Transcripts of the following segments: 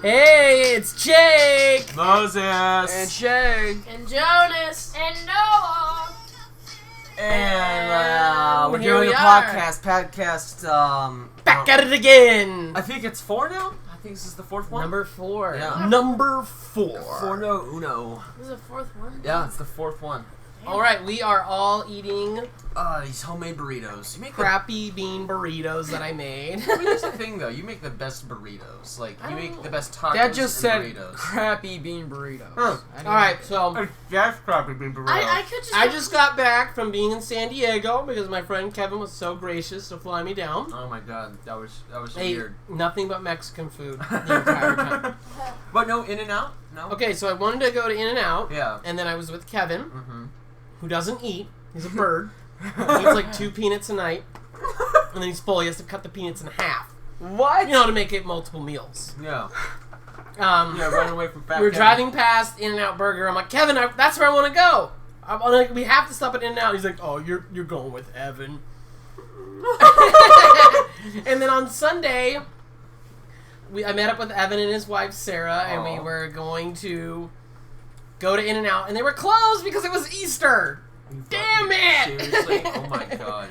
Hey, it's Jake! Moses! And Shay! And Jonas! And Noah! And we're here doing we a are. podcast. Back at it again! I think it's 4 now? I think this is the 4th one. Number 4. Yeah. Number 4. Forno Uno. This is the 4th one? Yeah, it's the 4th one. Alright, we are all eating These homemade burritos. You make crappy bean burritos that I made. I mean, here's the thing, though. You make the best burritos. Like, you make the best tacos That just and said burritos. crappy bean burritos. Alright, so Yes, crappy bean burritos. I just got back from being in San Diego because my friend Kevin was so gracious to fly me down. Oh my god, that was Ate weird. nothing but Mexican food the entire time. But no In-N-Out? No? Okay, so I wanted to go to In-N-Out, Yeah. and then I was with Kevin, Mm-hmm. who doesn't eat. He's a bird. He eats like 2 peanuts a night, and then he's full. He has to cut the peanuts in half. What? You know, to make it multiple meals. Yeah. Run away from fat We were Kevin. driving past In-N-Out Burger. I'm like, Kevin, that's where I want to go. We have to stop at In-N-Out. He's like, oh, you're going with Evan. And then on Sunday, I met up with Evan and his wife Sarah, and we were going to go to In-N-Out, and they were closed because it was Easter. Damn it! Seriously? Oh my god.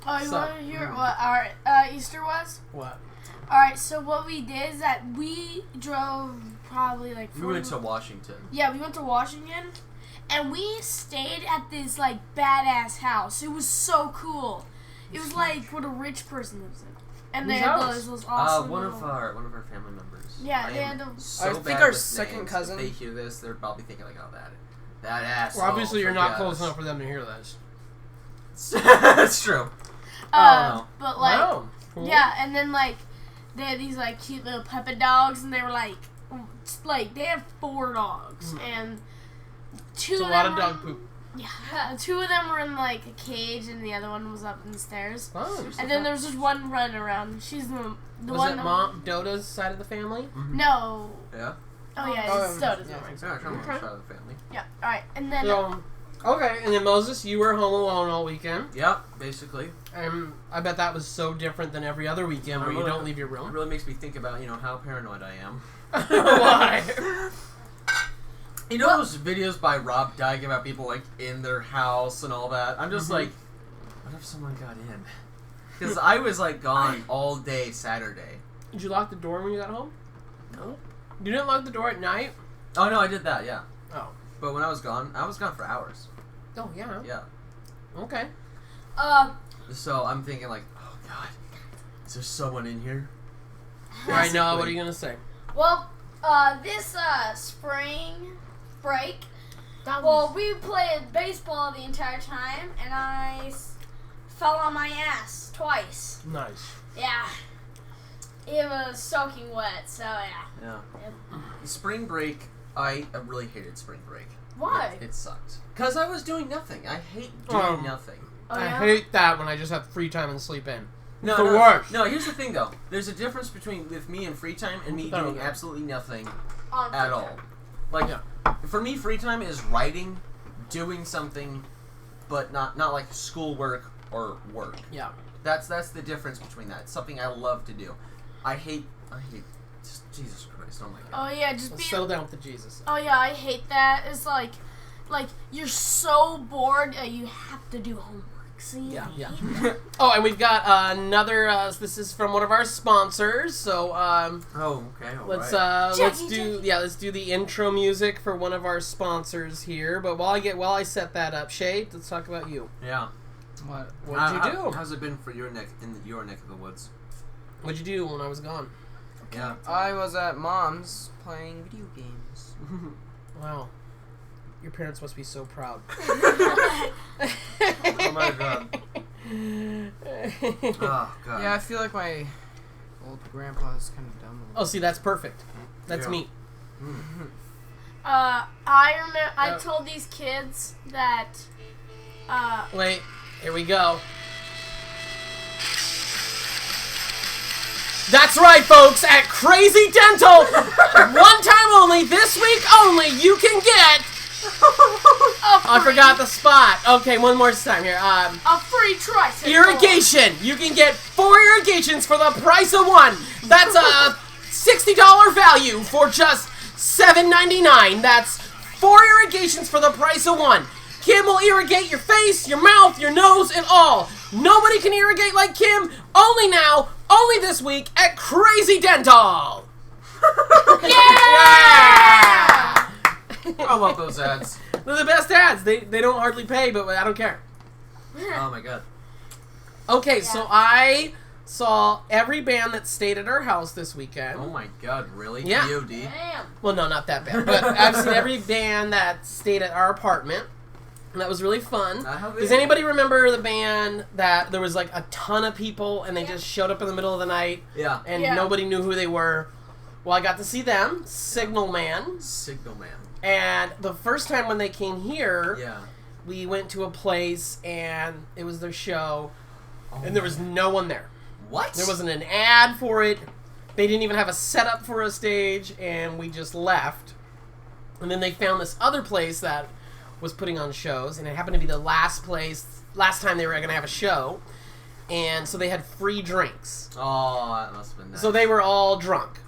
Oh, you want to hear what our Easter was? What? Alright, so what we did is that we drove probably like 40 We went to Washington. Yeah, we went to Washington, and we stayed at this like badass house. It was so cool. It was like what a rich person lives in, and they Whose had house? those awesome. One little- of our family members. Yeah, I they am had a- so I think bad our with second names. cousin- If they hear this, they're probably thinking like, oh, that asshole. Well, obviously you're not forgot close us. enough for them to hear this. That's true. Oh, But like, Wow. Cool. yeah, and then like they had these like cute little puppet dogs, and they were like they had 4 dogs, and 2 It's a of lot them of were dog in- poop. Yeah, 2 of them were in like a cage, and the other one was up in the stairs. Oh. And then there was just one running around. She's the Was one. it Mom Dota's side of the family? No. Yeah. Oh yeah, Oh, it's Dota's yeah. one. Yeah, I'm Okay. proud of the family. Yeah. All right, and then So, okay, and then Moses, you were home alone all weekend. Yep, basically. And I bet that was so different than every other weekend where you don't leave your It room. really makes me think about, how paranoid I am. Why? You know those videos by Rob Dyke about people, like, in their house and all that? I'm just like, what if someone got in? Because I was, like, gone all day Saturday. Did you lock the door when you got home? No. You didn't lock the door at night? Oh, no, I did that, yeah. Oh. But when I was gone for hours. Oh, yeah. Yeah. Okay. So I'm thinking, like, oh, God, is there someone in here? All right, Noah, what are you going to say? Well, this spring break, we played baseball the entire time, and I fell on my ass twice. Nice. Yeah. It was soaking wet, so yeah. Yeah. Spring break, I really hated spring break. Why? It sucked. Because I was doing nothing. I hate doing nothing. Oh, I yeah? hate that when I just have free time and sleep in. No, the no, worst. No, here's the thing, though. There's a difference with me and free time and me doing absolutely nothing On at free all. time. Like, for me, free time is writing, doing something, but not like schoolwork or work. Yeah. That's the difference between that. It's something I love to do. I hate just, Jesus Christ, oh my God. oh yeah, just Let's being. settle down with the Jesus. Oh yeah, I hate that. It's like you're so bored that you have to do homework. See? Yeah, yeah. I hate that. Oh, and we've got another. This is from one of our sponsors. So Oh, okay, all let's right. let's do the intro music for one of our sponsors here. But while I set that up, Shay, let's talk about you. Yeah. What? What'd you do? How's it been for your neck of the woods? What'd you do when I was gone? Yeah. I was at Mom's playing video games. Wow. Your parents must be so proud. Oh my God. Oh God. Yeah, I feel like my old grandpa is kind of dumb. Oh, see, that's perfect. That's Yeah. me. I told these kids that. Wait, here we go. That's right, folks. At Crazy Dental, one time only, this week only, you can get. I forgot the spot. Okay, one more time here. A free tricycle. Irrigation. You can get 4 irrigations for the price of 1. That's $60 value for just $7.99. That's 4 irrigations for the price of 1. Kim will irrigate your face, your mouth, your nose, and all. Nobody can irrigate like Kim. Only now, only this week at Crazy Dental. Yeah! I love those ads. They're the best ads. They don't hardly pay, but I don't care. Oh my god. Okay, so I saw every band that stayed at our house this weekend. Oh my god, really? Yeah. POD? Damn. Well, no, not that bad. But I've seen every band that stayed at our apartment. And that was really fun. Does anybody remember the band that there was like a ton of people and they just showed up in the middle of the night Yeah. and Yeah. nobody knew who they were? Well, I got to see them, Signal Man. Signal Man. And the first time when they came here, Yeah. we went to a place and it was their show and there was no one there. What? There wasn't an ad for it. They didn't even have a setup for a stage, and we just left. And then they found this other place that was putting on shows, and it happened to be the last time they were going to have a show. And so they had free drinks. Oh, that must have been nice. So they were all drunk.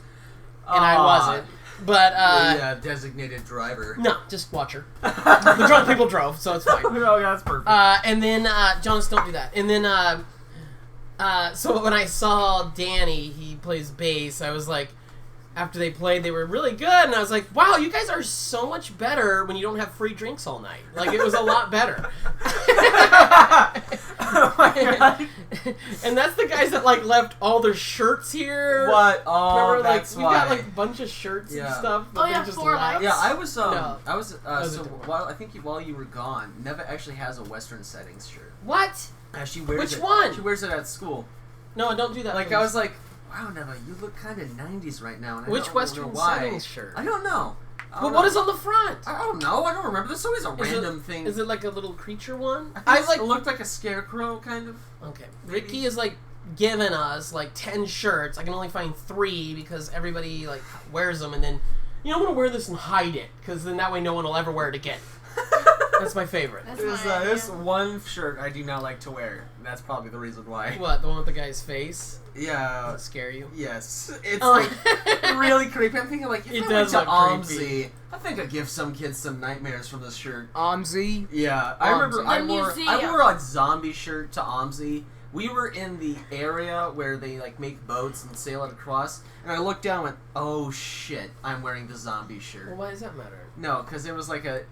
And I wasn't. But, yeah, designated driver. no, just watcher. The drunk people drove, so it's fine. Oh, that's perfect. And then, Jonas, don't do that. And then, so when I saw Danny, he plays bass, I was like, after they played, they were really good, and I was like, wow, you guys are so much better when you don't have free drinks all night. Like, it was a lot better. Oh my god. And that's the guys that, like, left all their shirts here. What? Oh, Remember, like, that's we why. got, like, a bunch of shirts and Yeah. stuff, but Oh, they yeah, just 4 left. lights. Yeah, I was No. so different while I think while you were gone, Neva actually has a Western Settings shirt. What? She wears Which it. one? She wears it at school. No, don't do that. Like please. I was like, wow, Neva, you look kind of 90s right now. And I Which don't Western know why. Settings shirt? I don't know. But what is on the front? I don't know. I don't remember. There's always a Is random thing. Is it like a little creature one? I like it looked like a scarecrow kind of. Okay. Maybe. Ricky is like given us like 10 shirts. I can only find 3 because everybody like wears them, and then I'm gonna wear this and hide it because then that way no one will ever wear it again. That's my favorite. That's There's my idea. this one shirt I do not like to wear. That's probably the reason why. What, the one with the guy's face? Does Yeah. that scare you? Yes. It's Oh. like really creepy. I'm thinking like if It I does went to look OMSI, creepy. I think I'd give some kids some nightmares from this shirt. OMSI. Yeah, I remember The I museum. wore a zombie shirt to OMSI. We were in the area where they like make boats and sail it across, and I looked down and went, "Oh shit, I'm wearing the zombie shirt." Well, why does that matter? No, because it was like it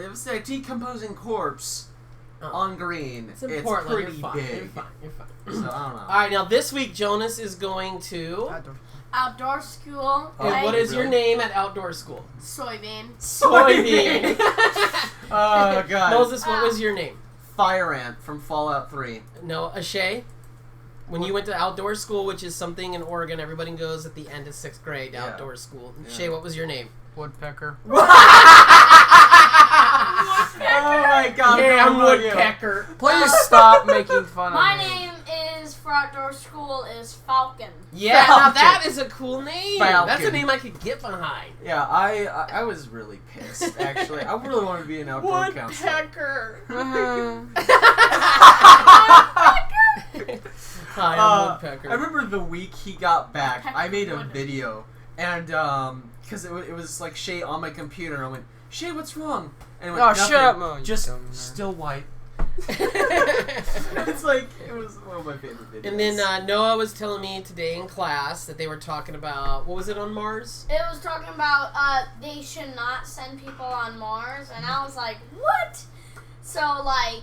was a decomposing corpse Oh. on green. It's important. pretty You're fine. big. You're fine. You're fine. So I don't know. Alright, now this week Jonas is going to... Outdoor school. Oh, And what is your really? name at outdoor school? Soybean. Soybean. Oh god. Moses, what was your name? Fire Ant from Fallout 3. No, Ashay. When you went to outdoor school, which is something in Oregon, everybody goes at the end of 6th grade, Yeah. outdoor school. Yeah. Shay, what was your name? Woodpecker. Oh my god. Yeah, I'm no, no, you. Woodpecker. Please stop making fun My of me. name is for outdoor school is Falcon. Yeah, now Falcon. that is a cool name. Falcon. That's a name I could get behind. Yeah, I was really pissed, actually. I really wanted to be an outdoor counselor. Woodpecker. Hi, I'm Woodpecker. I remember the week he got back, Woodpecker I made a would. video, and, because it was like Shay on my computer, and I went, Shay, what's wrong? And it went, Oh, nothing, shut up, Mo, you just dumb nerd. still white. It's like, it was one of my favorite videos. And then Noah was telling me today in class that they were talking about, what was it on Mars? It was talking about they should not send people on Mars, and I was like, what? So like,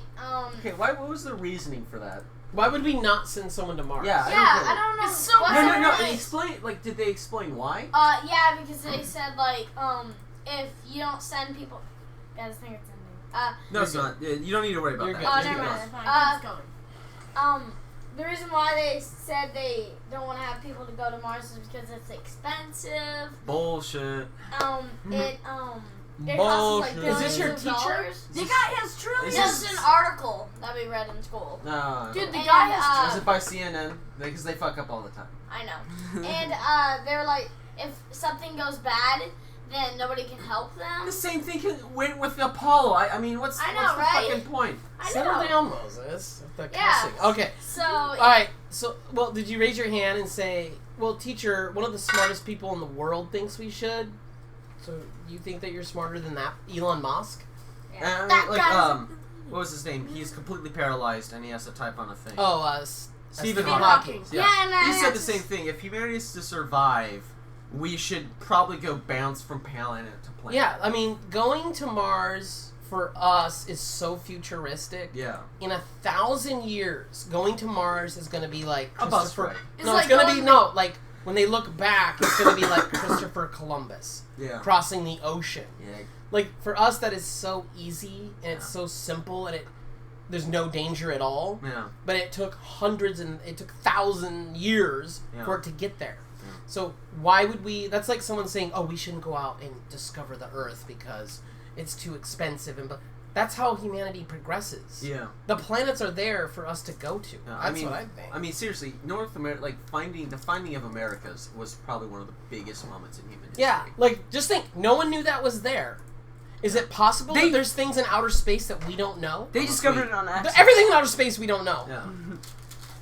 Okay, what was the reasoning for that? Why would we not send someone to Mars? Yeah, I don't don't know. It's so what's No, the no, no, point? explain, like, did they explain why? Yeah, because they said like, if you don't send people, yeah, this thing is ending. No, it's not. You don't need to worry about You're that. good. Oh, Just never keep mind. going. Fine, keep going. The reason why they said they don't want to have people to go to Mars is because it's expensive. Bullshit. It costs like Bullshit. Is billions this your of teacher? dollars. The guy has trillions. Is This is an article that we read in school. No. Dude, the And, guy has Was it by CNN? Because they fuck up all the time. I know. And they were like, if something goes bad, then nobody can help them. The same thing went with Apollo. I mean, what's I know, what's the right? fucking point? I Settle know. down, Moses. The Yeah. cussing. Okay. So All right. So, well, did you raise your hand and say, well, teacher, one of the smartest people in the world thinks we should? So you think that you're smarter than that, Elon Musk? I That mean, like, guy's what was his name? He's completely paralyzed and he has to type on a thing. Oh, Stephen Hawking. Yeah, and he said the same thing. If humanity is to survive, we should probably go bounce from planet to planet. Yeah, I mean, going to Mars for us is so futuristic. Yeah. In 1,000 years, going to Mars is going to be like A bus Christopher. ride. It's No, like it's going to going be like when they look back, it's going to be like Christopher Columbus Yeah. crossing the ocean. Yeah. Like for us, that is so easy and it's so simple and there's no danger at all. Yeah. But it took 1,000 years for it to get there. Yeah. So why would we? That's like someone saying, "Oh, we shouldn't go out and discover the Earth because it's too expensive." And but that's how humanity progresses. Yeah. The planets are there for us to go to. Yeah, That's what I think. I mean, seriously, North America, like the finding of Americas was probably one of the biggest moments in human history. Yeah, like just think, no one knew that was there. Is it possible that there's things in outer space that we don't know? They discovered it on accident. Everything in outer space we don't know. Yeah.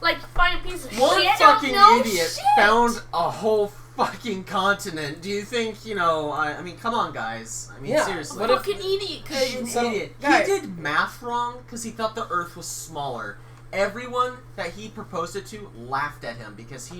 Like, find a piece of One shit. fucking no idiot shit. found a whole fucking continent. Do you think, I mean, come on, guys. I mean, Yeah, seriously. what if- Fucking idiot. He's an So, idiot. guy- He did math wrong because he thought the Earth was smaller. Everyone that he proposed it to laughed at him because they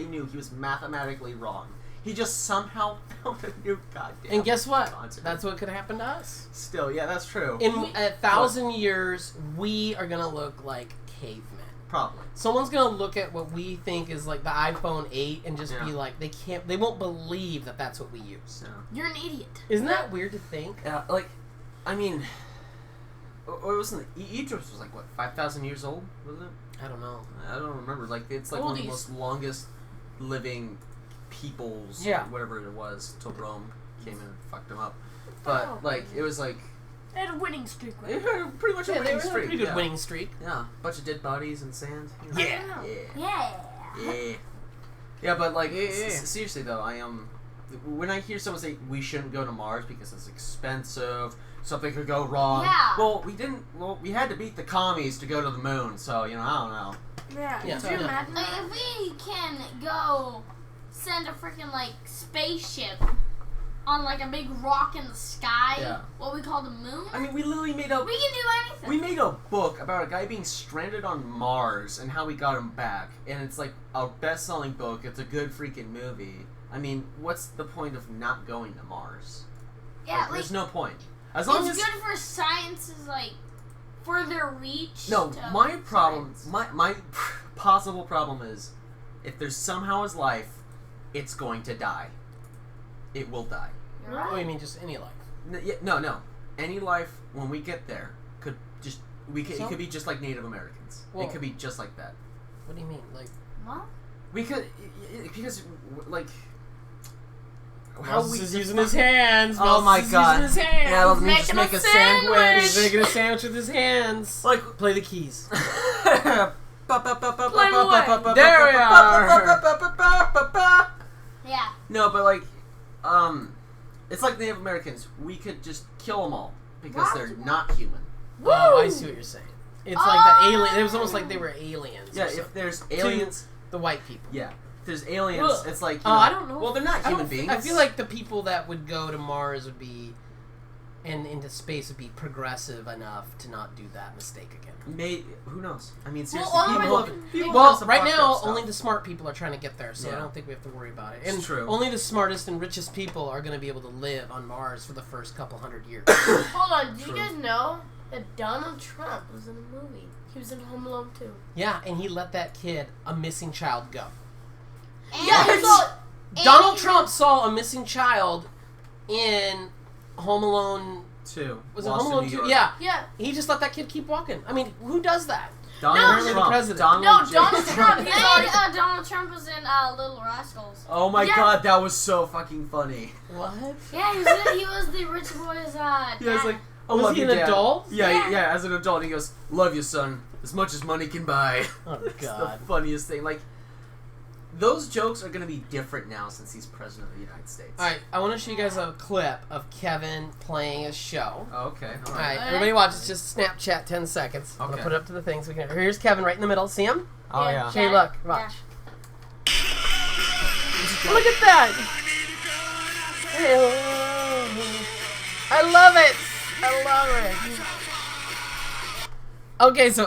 knew he was mathematically wrong. He just somehow found a new goddamn And guess what? continent. That's what could happen to us. Still, yeah, that's true. In 1,000 years, we are gonna look like cavemen. Probably. Someone's gonna look at what we think is like the iPhone 8 and just be Yeah. like, they won't believe that that's what we use. Yeah. You're an idiot. Isn't that weird to think? Yeah, I mean, what wasn't it? Egypt was like, what, 5,000 years old, wasn't it? I don't know. I don't remember. Like, it's like one of the Oldies. most longest living peoples, Yeah. whatever it was, till Rome came and fucked them up. But, Oh. it was like, They had a winning streak. Right? it had pretty much a Yeah, they winning were a streak. pretty good yeah. winning streak. Yeah, bunch of dead bodies and sand. Yeah. Yeah. Yeah. Yeah, but like, Yeah. seriously though, when I hear someone say we shouldn't go to Mars because it's expensive, something could go wrong. Yeah. Well, we had to beat the commies to go to the moon, so, I don't know. Yeah. Yeah. Could you imagine Like, that? if we can go send a freaking, like, spaceship on, like, a big rock in the sky, Yeah. what we call the moon, I mean, we literally made a we can do anything. We made a book about a guy being stranded on Mars and how we got him back. And it's like a best-selling book. It's a good freaking movie. I mean, what's the point of not going to Mars? yeah, like, There's no point. As long it's as good for science's, like, further reach. no, to my problem, science. my possible problem is, if there's somehow is life, it's going to die. It will die. You're Oh, right. you mean just any life? No. Any life when we get there could just it So? could be just like Native Americans. Well- It could be just like that. What do you mean? Like, What? We could, because, like, Moses is using his hands. Oh my Moses is God. using his hands. Yeah, let me Making just a make a He's sandwich. making a sandwich with his hands. Like, Play the keys. there There we Yeah. No, but like, it's like Native Americans. We could just kill them all because What? they're not human. Oh, I see what you're saying. It's like the alien. It was almost like they were aliens. Yeah, or if something. there's aliens, The white people. yeah, if there's aliens, Ugh. it's like, I don't know. Well, they're not I human don't- beings. I feel like the people that would go to Mars would be, and into space would be progressive enough to not do that mistake again. Who knows? I mean, seriously, Well, people Well, do some right fucked now, up stuff. only the smart people are trying to get there, so I Yeah. don't think we have to worry about it. It's And true. only the smartest and richest people are going to be able to live on Mars for the first couple hundred years. Hold on. Do True. you guys know that Donald Trump was in a movie? He was in Home Alone 2. Yeah, and he let that kid, a missing child, go. And Yeah, so, so Donald Trump saw a missing child in Home Alone. Was it Lost Home in Alone New 2? York. Yeah. yeah. He just let that kid keep walking. I mean, who does that? Donald No, Trump. the president. Donald No, J. Donald Trump. He's already. and Donald Trump was in Little Rascals. Oh my Yeah. God, that was so fucking funny. What? Yeah, he was the rich boy's dad. He was like, I Was love he you, an Dad. adult? Yeah, Yeah. as an adult, he goes, "Love you, son, as much as money can buy." Oh, It's the God. funniest thing. Like, those jokes are gonna be different now since he's president of the United States. All right, I want to show you guys a clip of Kevin playing a show. Oh, okay. All right, everybody watch. It's just Snapchat 10 seconds. I'm gonna put it up to the thing so we can. Here's Kevin right in the middle. See him? Oh yeah. Shay, look, watch. Look at that! I love it. I love it. Okay, so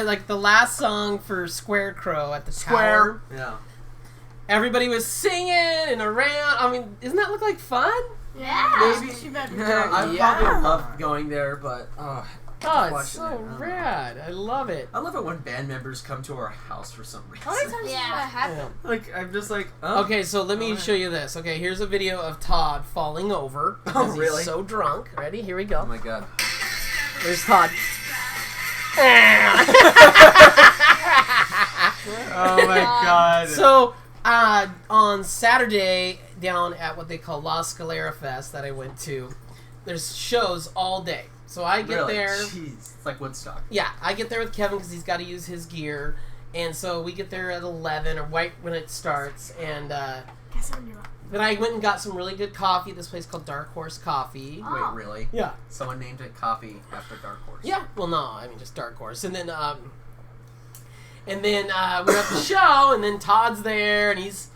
like the last song for Scarecrow at the Tower. Yeah. Everybody was singing and around. I mean, doesn't that look like fun? Yeah. Maybe. Too bad we Yeah, I don't. probably love going there, but Oh, it's watching so it, rad. I love it. I love it when band members come to our house for some reason. How many times does that happen? Like I'm just like, oh. Okay, so let me show you this. Okay, here's a video of Todd falling over because really? he's so drunk. Ready? Here we Oh go. my god. There's Todd. Oh my god. So, on Saturday, down at what they call La Scalera Fest that I went to, there's shows all day. So I get Really? there. Jeez, it's like Woodstock. Yeah, I get there with Kevin because he's got to use his gear. And so we get there at 11 or right when it starts. And then I went and got some really good coffee. This place called Dark Horse Coffee. Oh. Wait, really? Yeah. Someone named it coffee after Dark Horse. Yeah. Well, no, I mean just Dark Horse. And then we're at the show, and then Todd's there, and he's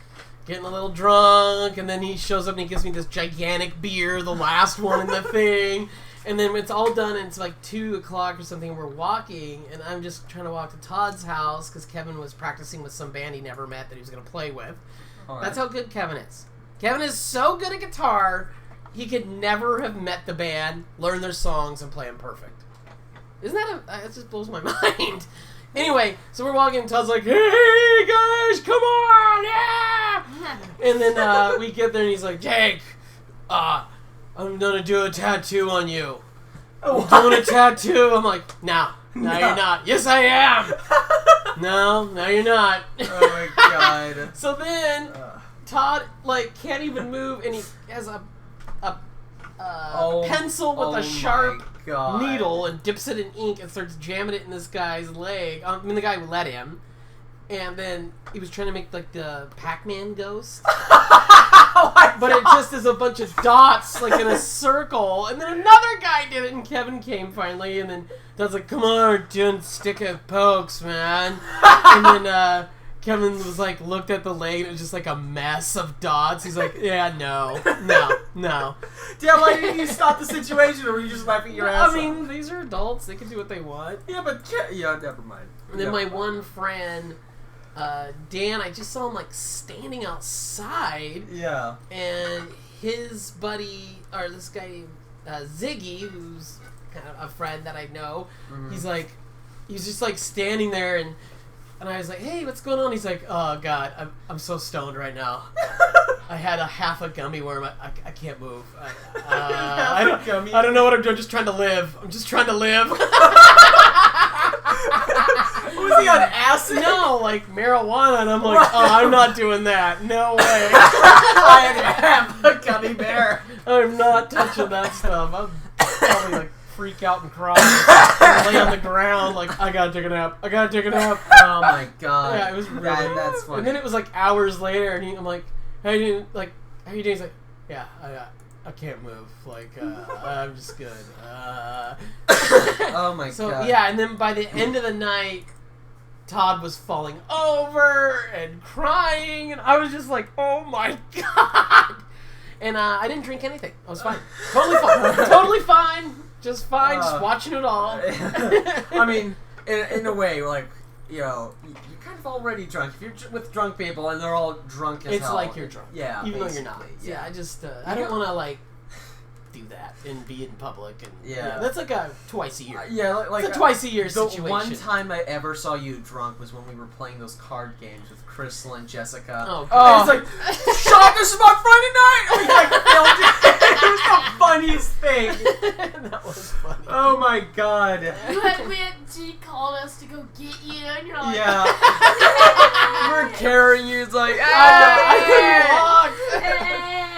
getting a little drunk, and then he shows up and he gives me this gigantic beer, the last one in the thing. And then it's all done, and it's like 2 o'clock or something, and we're walking, and I'm just trying to walk to Todd's house because Kevin was practicing with some band he never met that he was going to play with. All right. That's how good Kevin is. Kevin is so good at guitar, he could never have met the band, learn their songs, and play them perfect. Isn't that it just blows my mind. Anyway, so we're walking, and Todd's like, hey, guys, come on, yeah! And then we get there, and he's like, Jake, I'm gonna do a tattoo on you. I'm doing a tattoo. I'm like, no, you're not. Yes, I am. No, you're not. Oh my god. So then, Todd can't even move, and he has a pencil with a sharp needle and dips it in ink and starts jamming it in this guy's leg. I mean, the guy let him. And then he was trying to make like the Pac-Man ghost. But it just is a bunch of dots like in a circle. And then another guy did it, and Kevin came finally, and then Todd's like, come on, we're doing stick of pokes, man. And then Kevin was like, looked at the leg, and it was just like a mess of dots. He's like, yeah, no. Yeah, why didn't you stop the situation, or were you just laughing your ass I mean, these are adults. They can do what they want. Yeah, but never mind. And then my one friend, Dan, I just saw him like standing outside. Yeah. And his buddy, or this guy, Ziggy, who's kind of a friend that I know, he's just like standing there, and I was like, hey, what's going on? He's like, oh god, I'm so stoned right now. I had a half a gummy worm. I can't move. I don't know what I'm doing. I'm just trying to live. Was he on acid? No, like marijuana, and I'm like, oh, I'm not doing that. No way. I have a gummy bear. I'm not touching that stuff. I'm probably like freak out and cry and lay on the ground like, I gotta take a nap. Oh my god. Yeah, it was really that's funny. And then it was like hours later, and I'm like, how you doing? He's like, yeah, I can't move. Like, I'm just good. Oh my god. So yeah, and then by the end of the night, Todd was falling over and crying, and I was just like, oh my god. And I didn't drink anything. I was fine. Totally fine. Just fine. Just watching it all. I mean, in a way, like, you know, you're kind of already drunk. If you're with drunk people and they're all drunk as It's hell. like you're drunk. Yeah, even though you're not. basically, Yeah, I just I don't want to like do that and be in public, and Yeah. that's like a twice a year. Yeah, like It's a twice a year the situation. one time I ever saw you drunk was when we were playing those card games with Crystal and Jessica. Oh, And it's like, Sean, this is my Friday night! And we like filmed it. It was the funniest thing. that was funny. Oh my god. She called us to go get you, and you're like, Yeah. We're carrying you. It's like, I couldn't walk.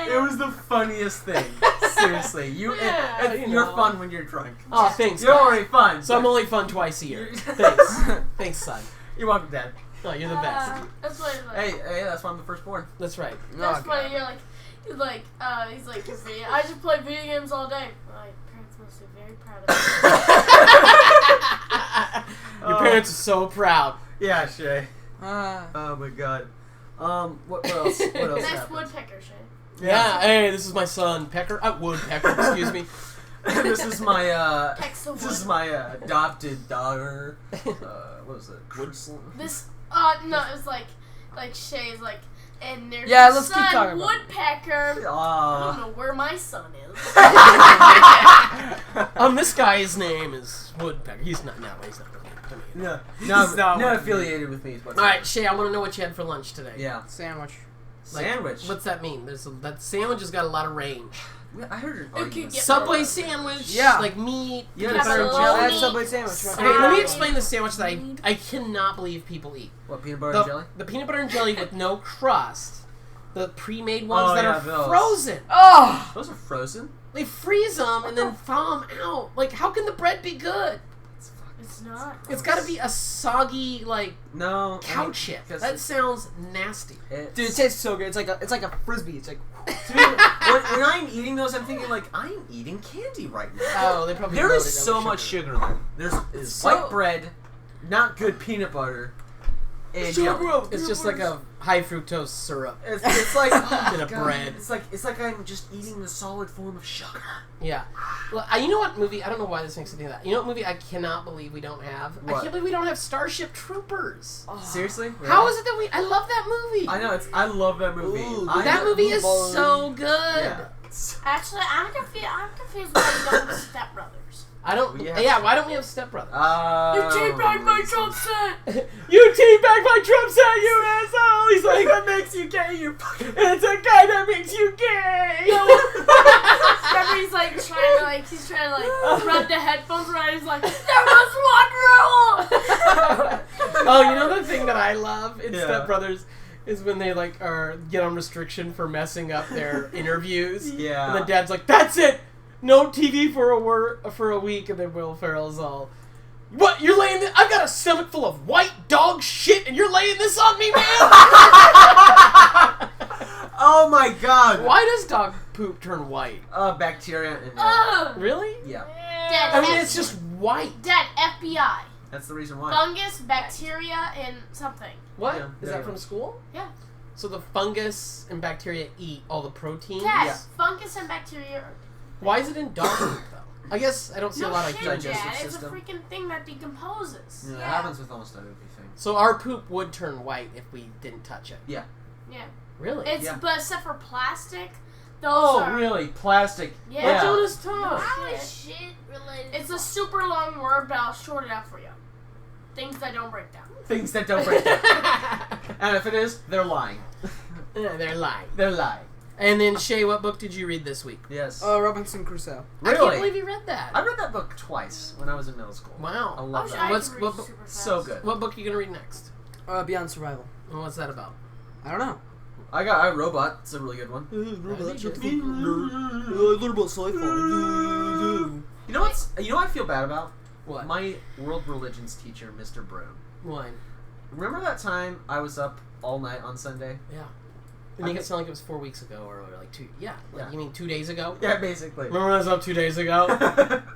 It was the funniest thing. Seriously, you're know. fun when you're drunk. Oh, thanks. You're guys. already fun. So I'm only fun twice a year. Thanks, son. You're welcome, Dad. No, you're the best. That's funny. Like, Hey, that's why I'm the firstborn. That's right. that's Oh, funny. God. He's like, I just play video games all day. My parents must be very proud of me. Your parents are so proud. Yeah, Shay. Ah. Oh my god. What else? What else Nice happened? woodpecker, Shay. Yeah, hey, this is my son, Pecker. Woodpecker, excuse me. This is my Peck's the this wood. is my adopted daughter. What was it? This, no, it's like Shay's like, and there's Yeah, your let's keep son, talking about it. woodpecker. I don't know where my son is. This guy's name is Woodpecker. He's not really. No, He's not not affiliated with me. All right, Shay, I want to know what you had for lunch today. Yeah. Sandwich. Like, Sandwich. What's that mean? That sandwich has got a lot of range. I heard it. could get- Subway sandwich. Yeah. Like meat. Yeah, peanut butter and pepperoni. jelly. I had Subway sandwich. Okay, let me explain the sandwich that I cannot believe people eat. What, peanut butter and jelly? The peanut butter and jelly with no crust. The pre-made ones that yeah, are those. frozen. Oh! Those are frozen. They freeze them and then thaw them out. Like, how can the bread be good? It's not. It's got to be a soggy, like, No. cow chip. 'cause That sounds nasty. it's- Dude, it tastes so good. It's like a frisbee. It's like to me, when I'm eating those, I'm thinking like I'm eating candy right now. Oh, they probably There loaded is it so with much sugar there. There's So- white bread, not good peanut butter, and jelly. It's just like a high fructose syrup. It's like In a bread. It's like I'm just eating the solid form of sugar. Yeah. Well, you know what movie? I don't know why this makes me think of that. You know what movie I cannot believe we don't have? I What? can't believe we don't have Starship Troopers. Seriously? How is it that I love that movie. I know. I love that movie. Ooh, That movie is so good. Yeah. Actually, I'm confused why you don't have Step Brothers. I don't. Yeah. Yeah. Why don't we have Step Brothers? You teabagged my drum set. You teabag my drum set, you asshole! He's like, that makes you gay, you fucking. It's a guy that makes you gay! Remember, he's trying to rub the headphones around. He's like, there was one rule. Oh, you know the thing that I love in Yeah. Step Brothers is when they get on restriction for messing up their interviews. Yeah. And the dad's like, that's it! No TV for a week, and then Will Ferrell's all, what, you're laying this? I've got a stomach full of white dog shit, and you're laying this on me, man? Oh my god. Why does dog poop turn white? Bacteria. And, Ugh. Really? yeah. Dad, I mean, it's just white. Dad, FBI. That's the reason why. Fungus, bacteria, and something. What? Yeah, Is there that you from go. school? Yeah. So the fungus and bacteria eat all the proteins? Dad, Yeah. fungus and bacteria are... Why is it in dog poop, though? I guess I don't see a lot of shit, humans. digestive Dad. It's a system. freaking thing that decomposes. Yeah, it happens with almost everything. So our poop would turn white if we didn't touch it. Yeah. Really? It's Yeah. But except for plastic, those Oh, are... really? Plastic. Yeah. What's on his tongue? How is shit related? It's a super long word, but I'll short it out for you. Things that don't break down. Things that don't break down. And if it is, they're lying. Yeah, they're lying. They're lying. And then Shay, what book did you read this week? Yes. Robinson Crusoe. I can't Really? believe you read that. I read that book twice when I was in middle school. I Wow. love I that. What's- can what read book- super fast. So good. What book are you gonna read next? Beyond Survival. And what's that about? I don't know. I got Robot. It's a really good one. You know what's? You know what I feel bad about? What? My world religions teacher, Mr. Broom. Wine. Remember that time I was up all night on Sunday? Yeah. You make Okay. it sound like it was 4 weeks ago or like 2. Yeah. Like, Yeah. You mean 2 days ago? Yeah, basically. Remember when I was up 2 days ago?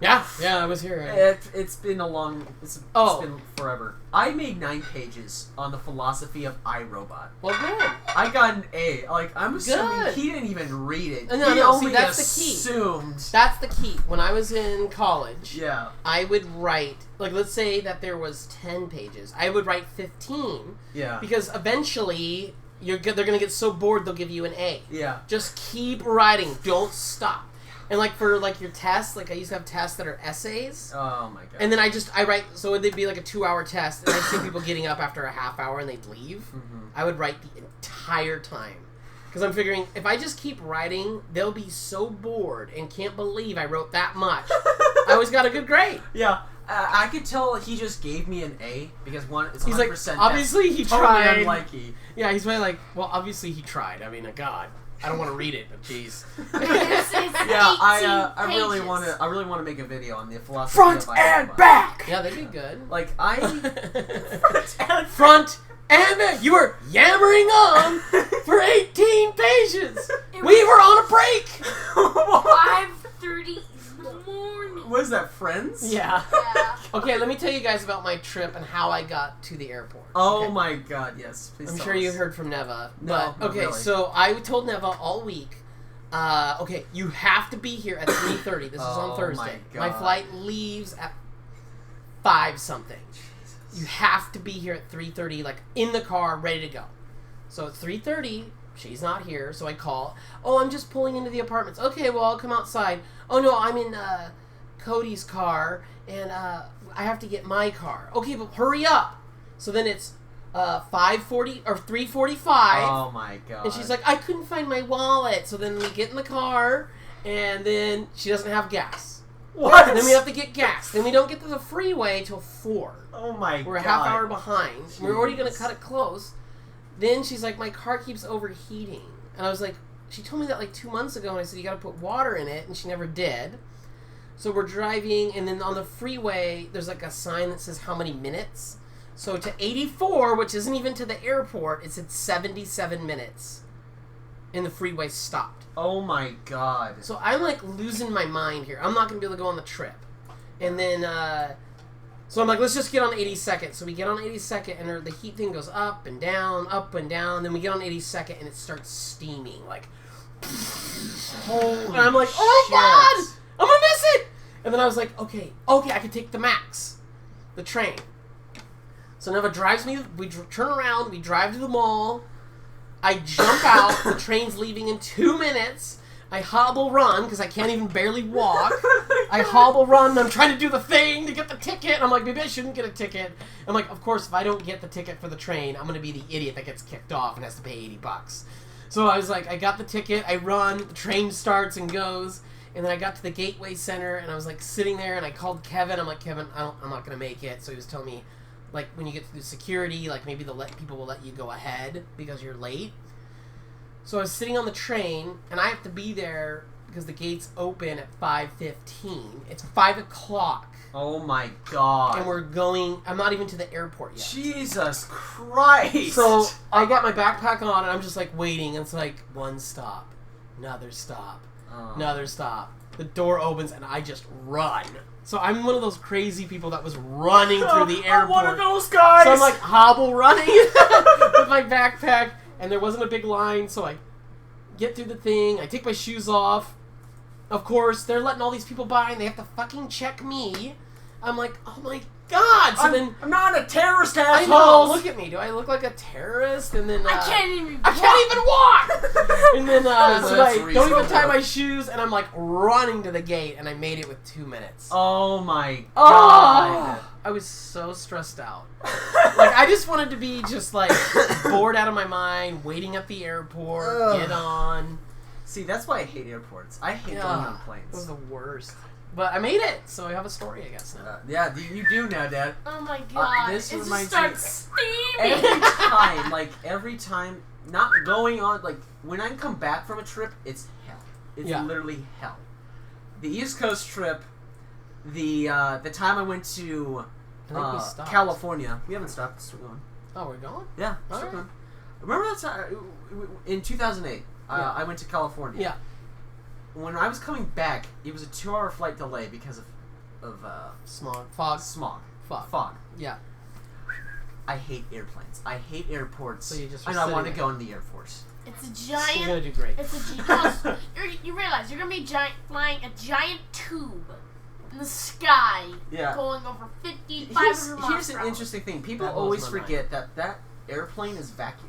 Yeah. I was here. It's been a long. It's Oh. been forever. I made 9 pages on the philosophy of iRobot. Well, good. I got an A. Like I'm assuming Good. he didn't even read it. No, he no, see, only that's the key. assumed. That's the key. When I was in college, Yeah. I would write, like, let's say that there was 10 pages. I would write 15 Yeah. because eventually they're going to get so bored they'll give you an A. Yeah. Just keep writing. Don't stop. And, like, for, like, your tests, like, I used to have tests that are essays. Oh my god. And then I write, so it'd be like a 2-hour test, and I'd see people getting up after a half hour and they'd leave. Mhm. I would write the entire time. Because I'm figuring, if I just keep writing, they'll be so bored and can't believe I wrote that much. I always got a good grade. Yeah. I could tell he just gave me an A because one, it's 100%. He's like, that's obviously he totally tried. unlikey. Yeah, he's really like, well, obviously he tried. I mean, God, I don't want to read it, but jeez. It's Yeah, 18 I really pages. want to make a video on the philosophy Front of and iRobot. back! Yeah, that'd be good. Like I Front And you were yammering on for 18 pages. We were on a break. 5:30 in the morning. Was that Friends? Yeah. Yeah. Okay, let me tell you guys about my trip and how I got to the airport. Oh okay? my god, yes. Please I'm tell sure us. you heard from Neva. No, But, not okay, really. so I told Neva all week, okay, you have to be here at 3:30. This is on Oh Thursday. my My God. flight leaves at 5 something. You have to be here at 3:30, like in the car, ready to go. So at 3:30, she's not here, so I call. Oh, I'm just pulling into the apartments. Okay, well, I'll come outside. Oh, no, I'm in Cody's car, and I have to get my car. Okay, but hurry up. So then it's 5:40 or 3:45. Oh my god. And she's like, I couldn't find my wallet. So then we get in the car, and then she doesn't have gas. What? And then we have to get gas. Then we don't get to the freeway till 4. Oh my god. We're a half hour behind. We're already going to Jeez. cut it close. Then she's like, my car keeps overheating. And I was like, she told me that like 2 months ago, and I said, you got to put water in it, and she never did. So we're driving, and then on the freeway, there's like a sign that says how many minutes. So to 84, which isn't even to the airport, it said 77 minutes. And the freeway stopped. Oh my god. So I'm like losing my mind here. I'm not going to be able to go on the trip. And then, so I'm like, let's just get on 82nd. So we get on 82nd, and the heat thing goes up and down, up and down. Then we get on 82nd, and it starts steaming. Like, Holy and I'm like, oh my god! I'm going to miss it! And then I was like, okay, I can take the Max. The train. So Neva drives me, we turn around, we drive to the mall. I jump out, the train's leaving in 2 minutes. I hobble run, because I can't even barely walk. I hobble run, I'm trying to do the thing to get the ticket. And I'm like, maybe I shouldn't get a ticket. I'm like, of course, if I don't get the ticket for the train, I'm going to be the idiot that gets kicked off and has to pay $80. So I was like, I got the ticket, I run, the train starts and goes. And then I got to the Gateway Center, and I was like sitting there, and I called Kevin. I'm like, Kevin, I'm not going to make it. So he was telling me, like, when you get through security, like, maybe people will let you go ahead because you're late. So I was sitting on the train, and I have to be there because the gates open at 5:15. It's 5 o'clock, Oh my god. and we're going. I'm not even to the airport yet. Jesus Christ. So I got my backpack on, and I'm just like waiting. And it's like one stop, another stop, Oh. another stop. The door opens, and I just run. So I'm one of those crazy people that was running through the airport. I'm one of those guys. So I'm like hobble running with my backpack, and there wasn't a big line, so I get through the thing, I take my shoes off. Of course, they're letting all these people by, and they have to fucking check me. I'm like, oh my god! So then I'm not a terrorist I asshole. know, look at me. Do I look like a terrorist? And then I can't even. I can't even walk. And then so That's I don't even reasonable. tie my shoes, and I'm like running to the gate, and I made it with 2 minutes. Oh my Oh, god. I was so stressed out. Like, I just wanted to be just like bored out of my mind, waiting at the airport, Ugh. get on. See, that's why I hate airports. I hate going on planes. It was the worst. But I made it, so I have a story, I guess, now. Yeah, you do now, Dad. Oh my god! this it just reminds starts steaming. Every time, not going on, like, when I come back from a trip, it's hell. It's Yeah. literally hell. The East Coast trip, the time I went to I think we stopped. California. We haven't stopped. It's still going. Oh, we're going? Yeah, it's still Alright. going. Remember that time, in 2008, Yeah. I went to California. Yeah. When I was coming back, it was a 2-hour flight delay because of Smog. Fog. smog. Fog. Fog. Yeah. I hate airplanes. I hate airports. So you just and were I sitting want to there. go in the Air Force. It's a You're giant. gonna do great. It's a you realize you're gonna be flying a giant tube in the sky, Yeah. going over 50, Here's 500 miles an per hour. interesting thing. People That blows always my forget that airplane is vacuumed.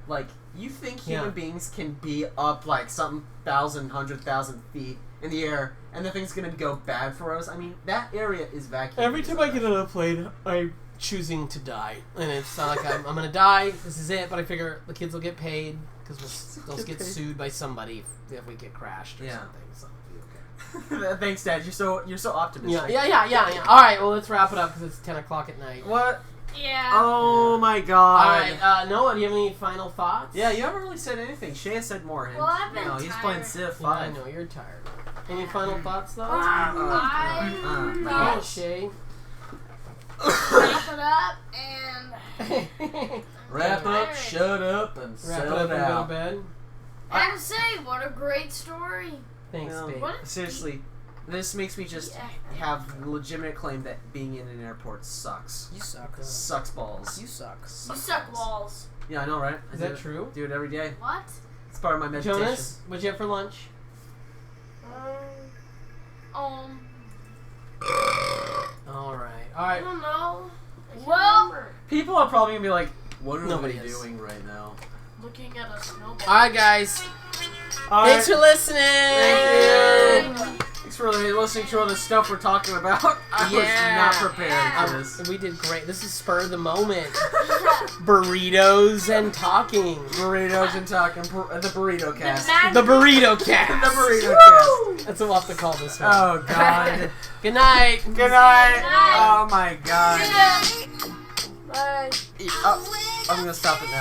Like, you think human Yeah. beings can be up like some 100,000 feet in the air, and the thing's gonna go bad for us? I mean, that area is vacuumed. Every time I get on a plane, I'm choosing to die. And it's not like I'm gonna die, this is it, but I figure the kids will get paid, because they'll get sued by somebody if we get crashed or Yeah. something. So it'll be okay. Thanks, Dad. You're so optimistic. Yeah. Alright, well, let's wrap it up, because it's 10 o'clock at night. What? Yeah. Oh my god. Alright, Noah, do you have any final thoughts? Yeah, you haven't really said anything. Shay has said more. Well, I've been he's playing tired. Civ Yeah, I 5. know, you're tired. Any final thoughts, though? I Oh, Shay. wrap it up and Wrap up, shut up, and Wrap it settle up and go to down. bed. I have to say, what a great story. Thanks, babe. Seriously, this makes me just have legitimate claim that being in an airport sucks. You suck. Sucks balls. You suck. You suck walls. Yeah, I know, right? Is that true? Do it every day. What? It's part of my meditation. Jonas, what'd you have for lunch? All right. I don't know. People are probably gonna be like, "What are Nobody we is. doing right now?" Looking at a snowball. All right, guys. All Thanks right. for listening. Thank you. Thanks for listening to all the stuff we're talking about. I was not prepared for this. We did great. This is spur of the moment. Burritos and talking. Burritos and talking. The burrito cast. The burrito cast. The burrito cast. That's what we'll have to call this one. Oh God. Good night. Good night. Oh my God. Bye. Oh, I'm gonna stop it now.